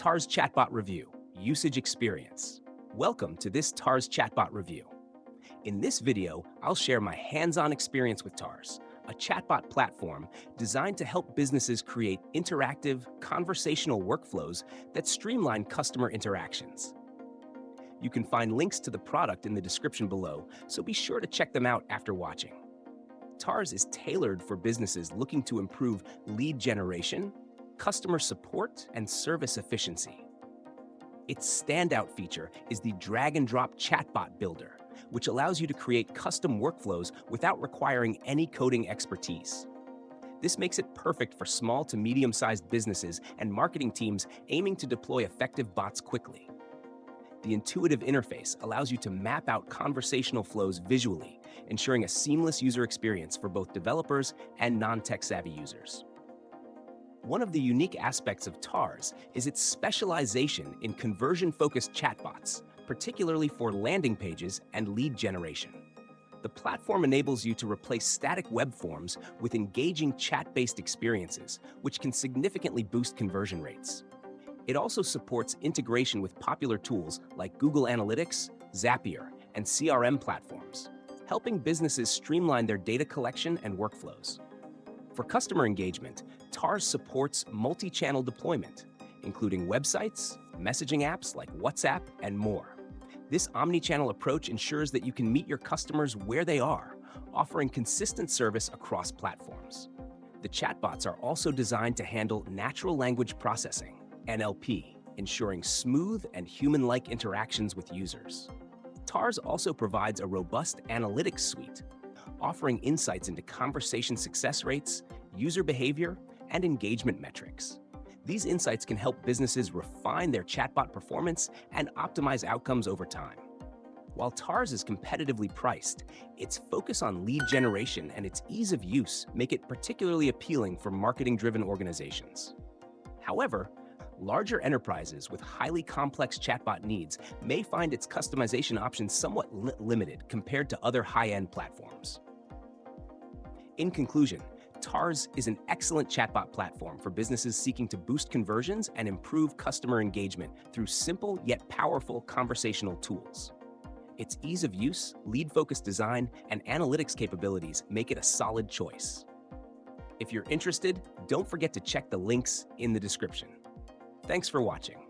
TARS Chatbot Review, Usage Experience. Welcome to this TARS Chatbot Review. In this video, I'll share my hands-on experience with TARS, a chatbot platform designed to help businesses create interactive, conversational workflows that streamline customer interactions. You can find links to the product in the description below, so be sure to check them out after watching. TARS is tailored for businesses looking to improve lead generation, customer support, and service efficiency. Its standout feature is the drag-and-drop chatbot builder, which allows you to create custom workflows without requiring any coding expertise. This makes it perfect for small to medium-sized businesses and marketing teams aiming to deploy effective bots quickly. The intuitive interface allows you to map out conversational flows visually, ensuring a seamless user experience for both developers and non-tech-savvy users. One of the unique aspects of TARS is its specialization in conversion-focused chatbots, particularly for landing pages and lead generation. The platform enables you to replace static web forms with engaging chat-based experiences, which can significantly boost conversion rates. It also supports integration with popular tools like Google Analytics, Zapier, and CRM platforms, helping businesses streamline their data collection and workflows. For customer engagement, TARS supports multi-channel deployment, including websites, messaging apps like WhatsApp, and more. This omni-channel approach ensures that you can meet your customers where they are, offering consistent service across platforms. The chatbots are also designed to handle natural language processing, NLP, ensuring smooth and human-like interactions with users. TARS also provides a robust analytics suite, offering insights into conversation success rates, user behavior, and engagement metrics. These insights can help businesses refine their chatbot performance and optimize outcomes over time. While TARS is competitively priced, its focus on lead generation and its ease of use make it particularly appealing for marketing-driven organizations. However, larger enterprises with highly complex chatbot needs may find its customization options somewhat limited compared to other high-end platforms. In conclusion, TARS is an excellent chatbot platform for businesses seeking to boost conversions and improve customer engagement through simple yet powerful conversational tools. Its ease of use, lead-focused design, and analytics capabilities make it a solid choice. If you're interested, don't forget to check the links in the description. Thanks for watching.